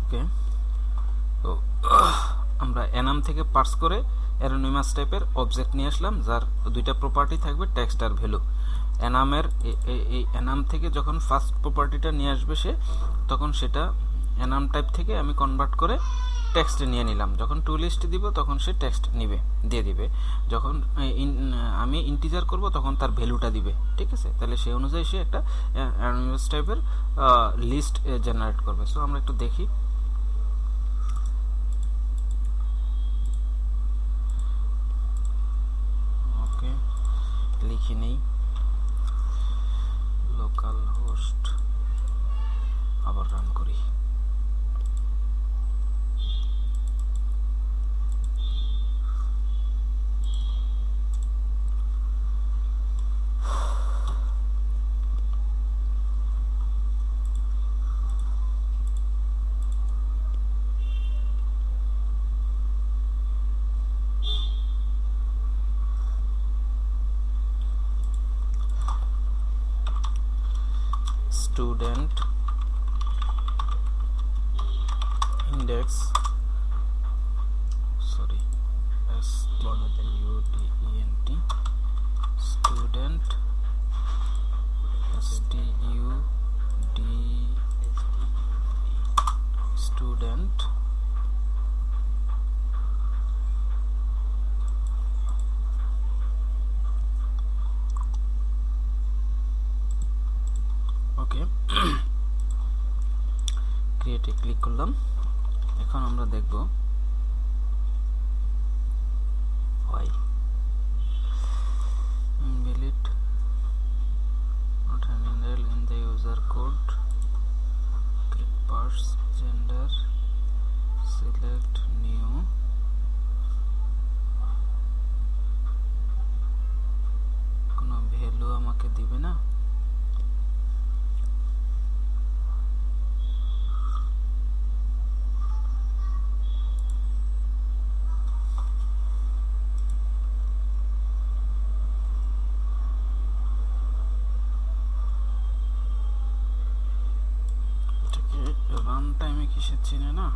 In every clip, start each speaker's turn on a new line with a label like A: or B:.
A: ওকে, তো আমরা এনাম থেকে পার্স করে অ্যানোনিমাস টাইপের অবজেক্ট নিয়ে আসলাম, যার দুইটা প্রপার্টি থাকবে, টেক্সট আর ভ্যালু। এনামের এই এনাম থেকে যখন ফার্স্ট প্রপার্টিটা নিয়ে আসবে সে, তখন সেটা এনাম টাইপ থেকে আমি কনভার্ট করে টেক্সটে নিয়ে নিলাম। যখন টু লিস্ট দিব তখন সে টেক্সট দিয়ে দিবে। যখন আমি ইন্টিজার করব তখন তার ভ্যালুটা দিবে। ঠিক আছে, তাহলে সেই অনুযায়ী সে একটা অ্যানোনিমাস টাইপের লিস্ট জেনারেট করবে। সো আমরা একটু দেখি। ওকে, লিখে নেই লোকাল হোস্ট, আবার রান করি। Student index, sorry, student, student, student, ওকে, ক্রিয়েটে ক্লিক করলাম। এখন আমরা দেখব why invalid not handled in the user code, get parse gender, select new, কোনো ভ্যালু আমাকে দিবে না। রান টাইমে কিসের চিনে না,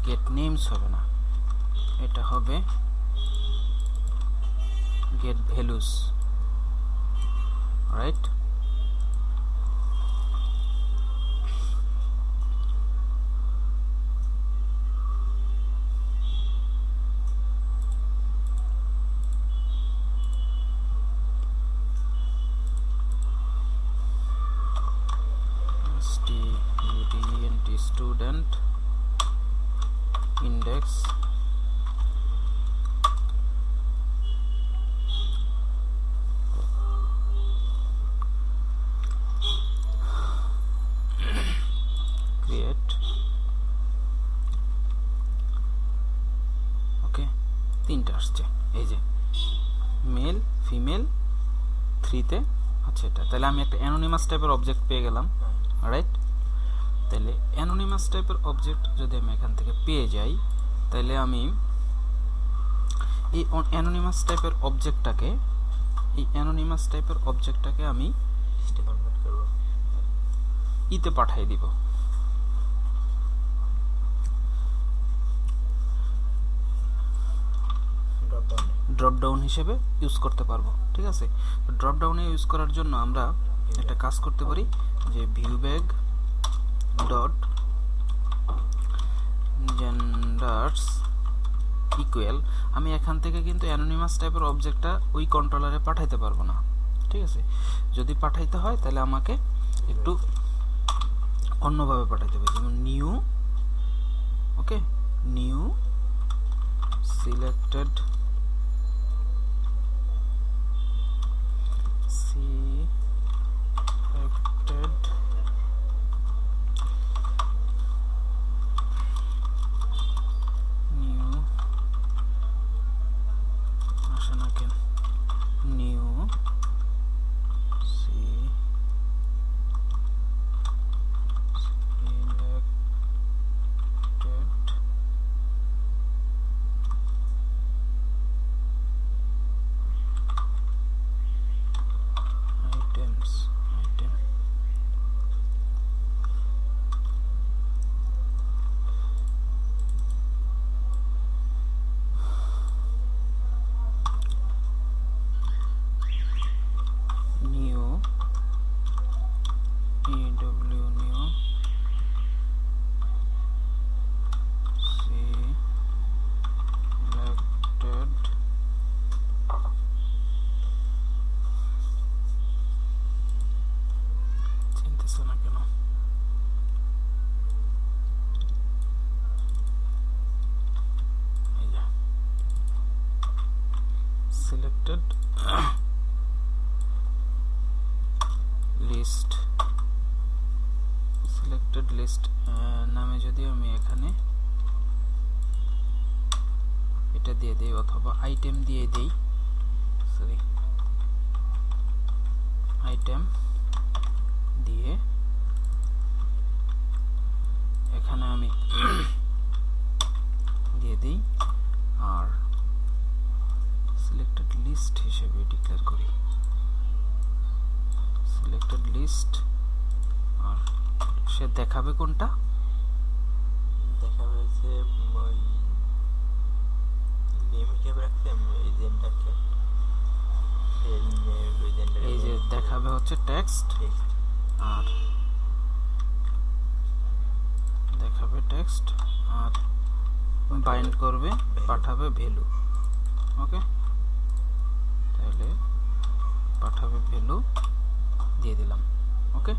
A: গেট নেমস হবে না, এটা হবে get values, right? student index create, okay, তিনটা আসছে, এই যে মেল ফিমেল 3-তে। আচ্ছা, এটা তাহলে আমি একটা অ্যানোনিমাস টাইপের অবজেক্ট পেয়ে গেলাম, রাইট? তাহলে অ্যানোনিমাস টাইপের অবজেক্ট যদি আমি এখান থেকে পেয়ে যাই, তাহলে আমি এই অ্যানোনিমাস টাইপের অবজেক্টটাকে আমি ইতে পাঠিয়ে দিব, ড্রপ ডাউন হিসেবে ইউজ করতে পারবো। ঠিক আছে, ড্রপ ডাউনে ইউজ করার জন্য আমরা একটা কাজ করতে পারি, যে view bag dot genders equal, আমি এখান থেকে কিন্তু অ্যানোনিমাস টাইপের অবজেক্টটা ওই কন্ট্রোলারে পাঠাইতে পারবো না। ঠিক আছে, যদি পাঠাইতে হয় তাহলে আমাকে একটু অন্যভাবে পাঠাইতে হবে, যেমন নিউ, ওকে, নিউ সিলেক্টেড সিলেক্টেড লিস্ট নামে যদি আমি এখানে এটা দিয়ে দেই অথবা আইটেম দিয়ে দেই, সরি আইটেম দিয়ে এখানে আমি দিয়ে দিই আর সিলেক্টেড লিস্ট হিসেবে ডিক্লেয়ার করি সিলেক্টেড লিস্ট। আর সে দেখাবে কোনটা,
B: দেখাবে যে ওই নেম হিসেবে রাখছে এই জেন্ডারকে,
A: এই যে দেখাবে হচ্ছে টেক্সট আর দেখাবে টেক্সট আর বাইন্ড করবে পাঠাবে ভ্যালু। ওকে, তাহলে পাঠাবে ভ্যালু দিয়ে দিলাম। ওকে,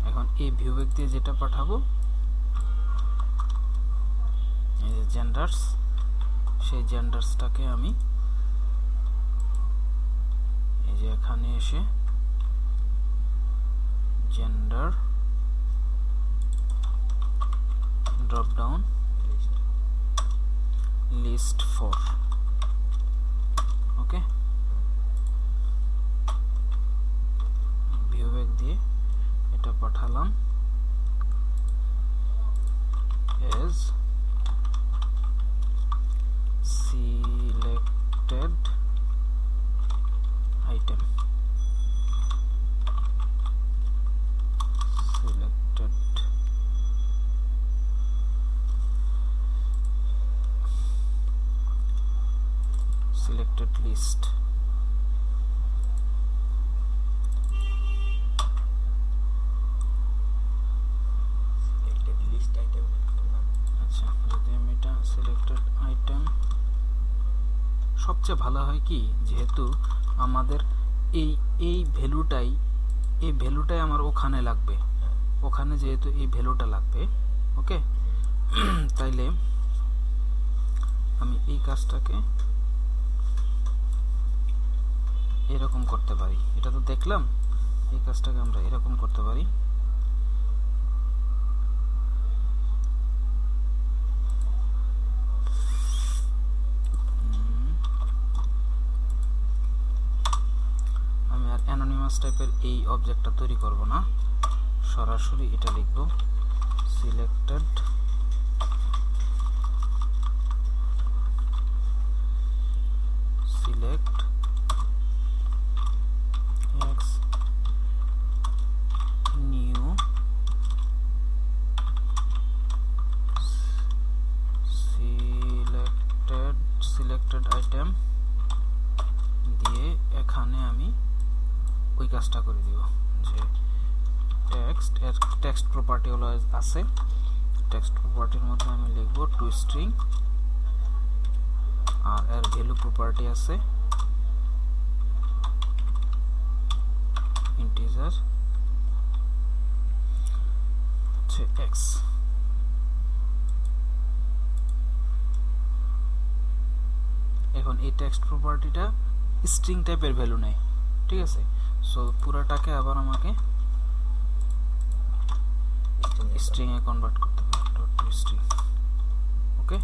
A: এখন এই ভিউবেক দিয়ে যেটা পাঠাবো এই যে জেন্ডার্স, সেই জেন্ডার্সটাকে আমি এই যে এখানে এসে জেন্ডার ড্রপ ডাউন লিস্ট 4, ওকে, ভিউবেক দিয়ে এটা পাঠালাম as selected item, selected list। আচ্ছা, যদি আমি এটা সিলেক্টেড আইটেম, সবচেয়ে ভালো হয় কি, যেহেতু আমাদের এই ভ্যালুটাই আমার ওখানে লাগবে, ওখানে যেহেতু এই ভ্যালুটা লাগবে, ওকে, তাইলে আমি এই কাজটাকে এরকম করতে পারি। এটা তো দেখলাম, এই কাজটাকে আমরা এরকম করতে পারি। আমি আর অ্যানোনিমাস টাইপের এই অবজেক্টটা তৈরি করব না, সরাসরি এটা লিখব selected x new selected item দিয়ে এখানে আমি ওই কাজটা করে দিব যে টেক্সট প্রপার্টি হলো আছে, টেক্সট প্রপার্টির মধ্যে আমি লিখব টু স্ট্রিং আর এর ভ্যালু প্রপার্টি আছে ইন্টিজার হচ্ছে এক্স। এখন এই টেক্সট প্রপার্টিটা স্ট্রিং টাইপের ভ্যালু নেয়, ঠিক আছে। সো পুরাটাকে আবার আমাকে স্ট্রিং এ কনভার্ট করতে হবে, ডট টু স্ট্রিং। ওকে,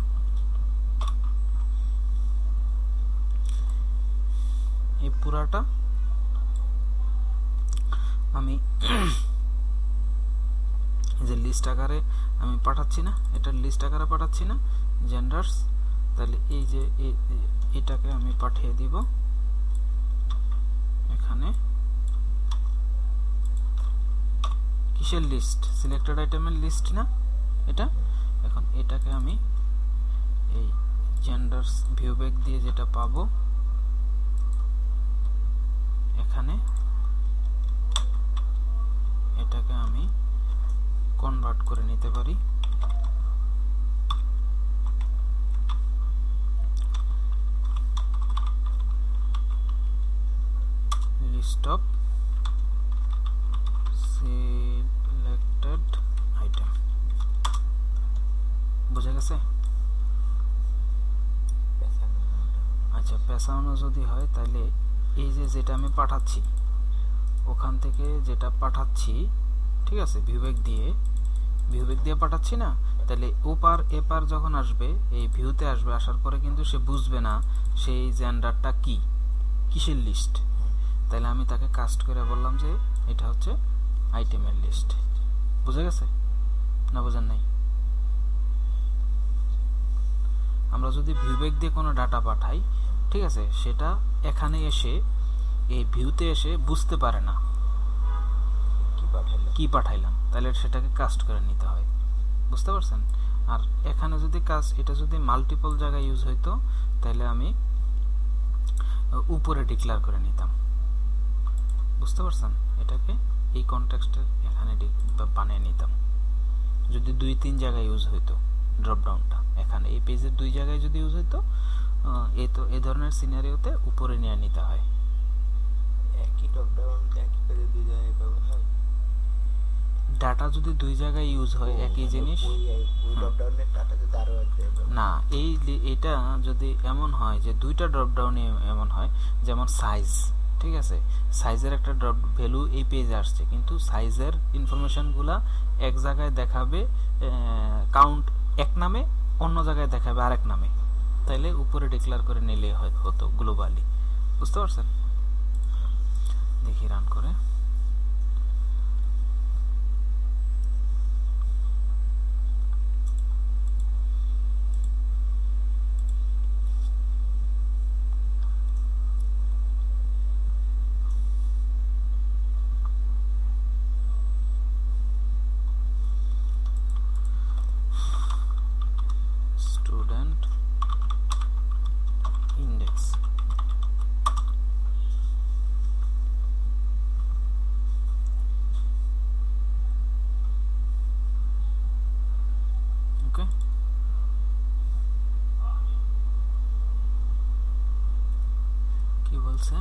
A: এই পুরাটা আমি এই যে লিস্ট আকারে আমি পাঠাচ্ছি না, এটা লিস্ট আকারে পাঠাচ্ছি না জেন্ডার্স, তাহলে এই যে এটাকে আমি পাঠিয়ে দিব এখানে কিসের লিস্ট, সিলেক্টেড আইটেমের লিস্ট না এটা। এখন এটাকে আমি এই জেন্ডার্স ভিউব্যাক দিয়ে যেটা পাবো এখানে, এটাকে আমি কনভার্ট করে নিতে পারি লিস্ট অফ সিলেক্টেড আইটেম। বোঝা গেছে? আচ্ছা, পেছানো যদি হয় তাহলে এই যে যেটা আমি পাঠাচ্ছি ওখান থেকে যেটা পাঠাচ্ছি, ঠিক আছে, ভিউবেক দিয়ে পাঠাচ্ছি না, তাহলে ওপার এপার যখন আসবে এই ভিউতে আসবে, আসার পরে কিন্তু সে বুঝবে না সেই জেন্ডারটা কি, কিসের লিস্ট। তাহলে আমি তাকে কাস্ট করে বললাম যে এটা হচ্ছে আইটেমের লিস্ট। বুঝে গেছে না বোঝেন নাই? আমরা যদি ভিউবেক দিয়ে কোনো ডাটা পাঠাই, ঠিক আছে, সেটা এখানে এসে এই ভিউতে এসে বুঝতে পারে না কি পাঠাইলাম, তাহলে সেটাকে কাস্ট করে নিতে হয়। বুঝতে পারছেন? আর এখানে যদি এটা যদি মাল্টিপল জায়গায় ইউজ হইতো তাহলে আমি উপরে ডিক্লেয়ার করে নিতাম। বুঝতে পারছেন? এটাকে এই কনটেক্সটে এখানে বানিয়ে নিতাম। যদি 2-3 জায়গায় ইউজ হইতো ড্রপডাউনটা, এখানে এই পেজের 2 জায়গায় যদি ইউজ হইতো, এই ধরনের সিনারিওতে উপরে নিয়ে নিতে হয়।
B: একই ড্রপডাউন একই পেজে দুই জায়গায় ব্যবহার হয়।
A: ডাটা যদি 2 জায়গায় ইউজ হয় একই জিনিস,
B: ওই ড্রপডাউনের ডাটা যদি আরো এক জায়গায়
A: না এটা যদি এমন হয় যে 2টা ড্রপডাউনে এমন হয়, যেমন সাইজ, ঠিক আছে, সাইজের একটা ড্রপ ভ্যালু এই পেজে আসছে, কিন্তু সাইজের ইনফরমেশনগুলা এক জায়গায় দেখাবে কাউন্ট এক নামে, অন্য জায়গায় দেখাবে আরেক নামে, তাইলে উপরে ডিক্লেয়ার করে নিলে হতো গ্লোবালি। বুঝতে পারছেন? দেখি রান করে। স্টুডেন্ট ইন্ডেক্স, ওকে। কি বলছে?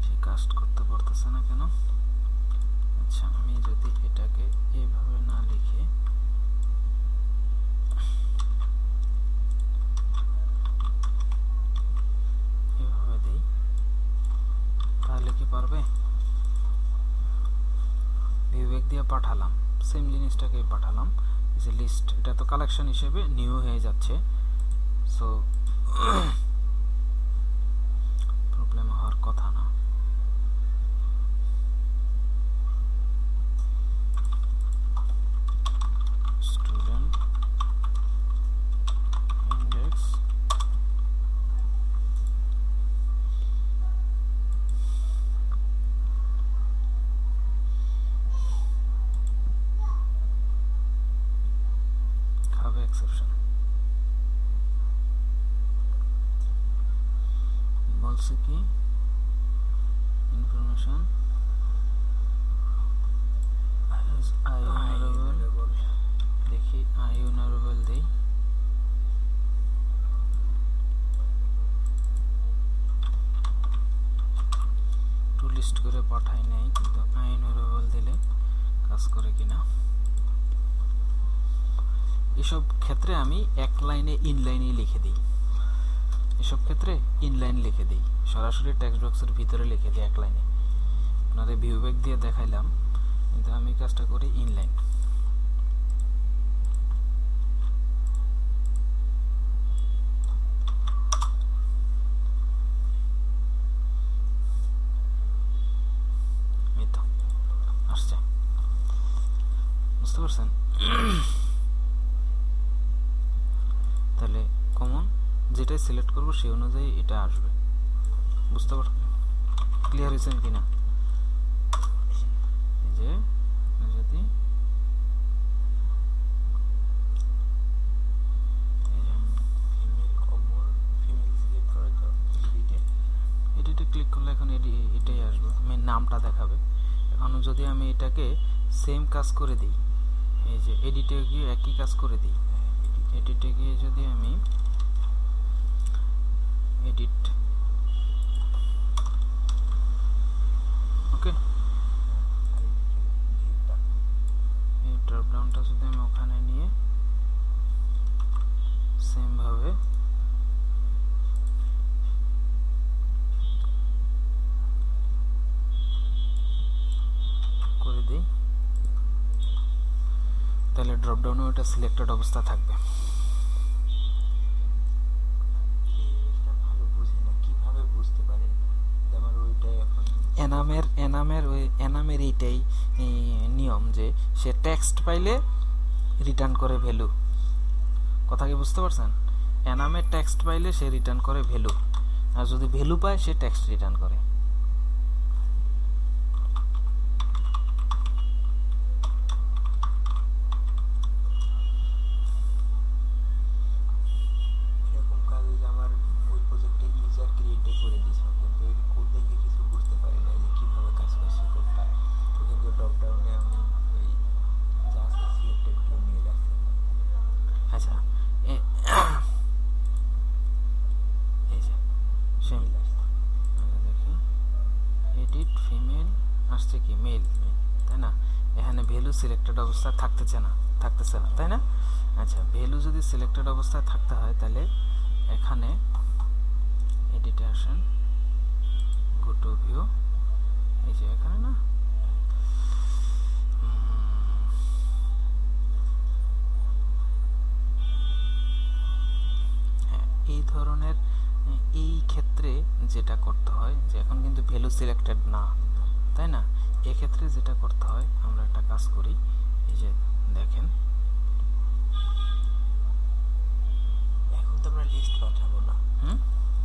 A: সে কাস্ট করতে পারতেছে না কেন? আচ্ছা, আমি যদি এটাকে এইভাবে না লিখে এভাবে দিই, তাহলে কি পারবে? ভিউবেক দিয়ে পাঠালাম, সেম জিনিসটাকে পাঠালাম, এই যে লিস্ট, এটা তো কালেকশন হিসেবে নিউ হয়ে যাচ্ছে, সো প্রবলেম হওয়ার কথা না। স্টুডেন্ট ইন্ডেক্স খাবে এক্সেপশন, বলছে কি ইনফরমেশন আইউনারেবল, দেখি আইউনারেবল দেই, টু লিস্ট করে পাঠাই নাই, কিন্তু আইউনারেবল দিলে কাজ করে কিনা। এসব ক্ষেত্রে আমি এক লাইনে ইনলাইনে লিখে দিই, এসব ক্ষেত্রে ইনলাইন লিখে দিই, সরাসরি টেক্সট বক্সের ভিতরে লিখে দিই এক লাইনে। আপনাদের ভিউবেক দিয়ে দেখাইলাম, কিন্তু আমি কাজটা করি ইনলাইন। এই তো আসছে, বুঝতে পারছেন? তাহলে কমন যেটাই সিলেক্ট করবো সেই অনুযায়ী এটা আসবে। বুঝতে পার ক্লিয়ার হয়েছেন কিনা? এই যে যদি
B: ফিমেল কমন ফিমেল সিলেক্ট করে তো
A: এডিটে ক্লিক করলে এখন এটাই আসবে, মেন নামটা দেখাবে। এখন যদি আমি এটাকে সেম কাজ করে দিই, এই যে এডিটে গিয়ে একই কাজ করে দিই, এডিটে গিয়ে যদি আমি এডিট, ওকে,
B: ভিউটা
A: ওটা সিলেক্টেড অবস্থা থাকবে।
B: এই জিনিসটা ভালো বুঝি না, কিভাবে বুঝতে পারেন যে আমার ওইটাই এখন
A: এনামের এইটাই নিয়ম যে সে টেক্সট পাইলে রিটার্ন করে ভ্যালু। কথা কি বুঝতে পারছেন? এনামের টেক্সট পাইলে সে রিটার্ন করে ভ্যালু, আর যদি ভ্যালু পায় সে টেক্সট রিটার্ন করে।
B: এরকম কাজ যে আমার ওই প্রজেক্টে ইউজার ক্রিয়েটে করে দিয়েছিল, কিন্তু এর কোড দেখে কিছু বুঝতে পারি না যে কিভাবে কাজ করছে কোডটা। তো কিন্তু ড্রপ ডাউনে আমি ওই যা আছে সিলেক্টেডগুলো নিয়ে যাচ্ছি।
A: আচ্ছা, এই যে সেম দেখি এডিট ফিমেল আসছে কি মেল, তাই না? এখানে ভ্যালু সিলেক্টেড অবস্থায় থাকতেছে না, তাই না? আচ্ছা, ভ্যালু যদি সিলেক্টেড অবস্থায় থাকতে হয় তাহলে এখানে এডিটে আসেন, গো টু ভিউ, এই যে এখানে না এই ধরনের এই ক্ষেত্রে যেটা করতে হয় যে এখন কিন্তু ভ্যালু সিলেক্টেড না, তাই না? এক্ষেত্রে যেটা করতে হয় আমরা একটা কাজ করি, এই যে দেখেন
B: এখন তো আমরা লিস্ট পাঠাবো না,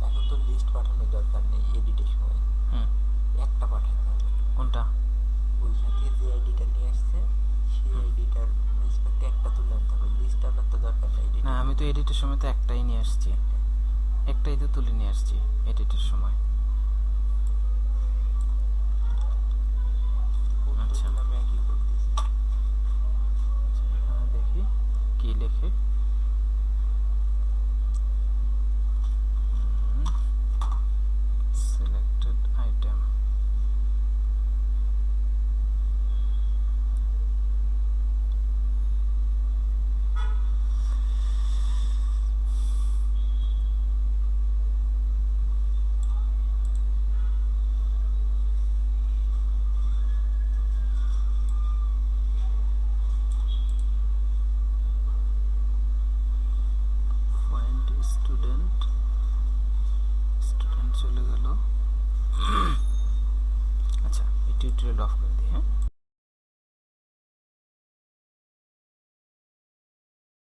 B: এখন তো লিস্ট পাঠানোর দরকার নেই এডিটের সময়। একটা পাঠাতে হবে।
A: কোনটা?
B: ওই সাথে যে আইডিটা নিয়ে আসছে সেই আইডিটার রেসপেক্টে একটা তুলে আনতে হবে, লিস্ট আনার তো দরকার নেই।
A: না, আমি তো এডিটের সময় তো একটাই নিয়ে আসছি, একটাই তো তুলে নিয়ে আসছি এডিটের সময়।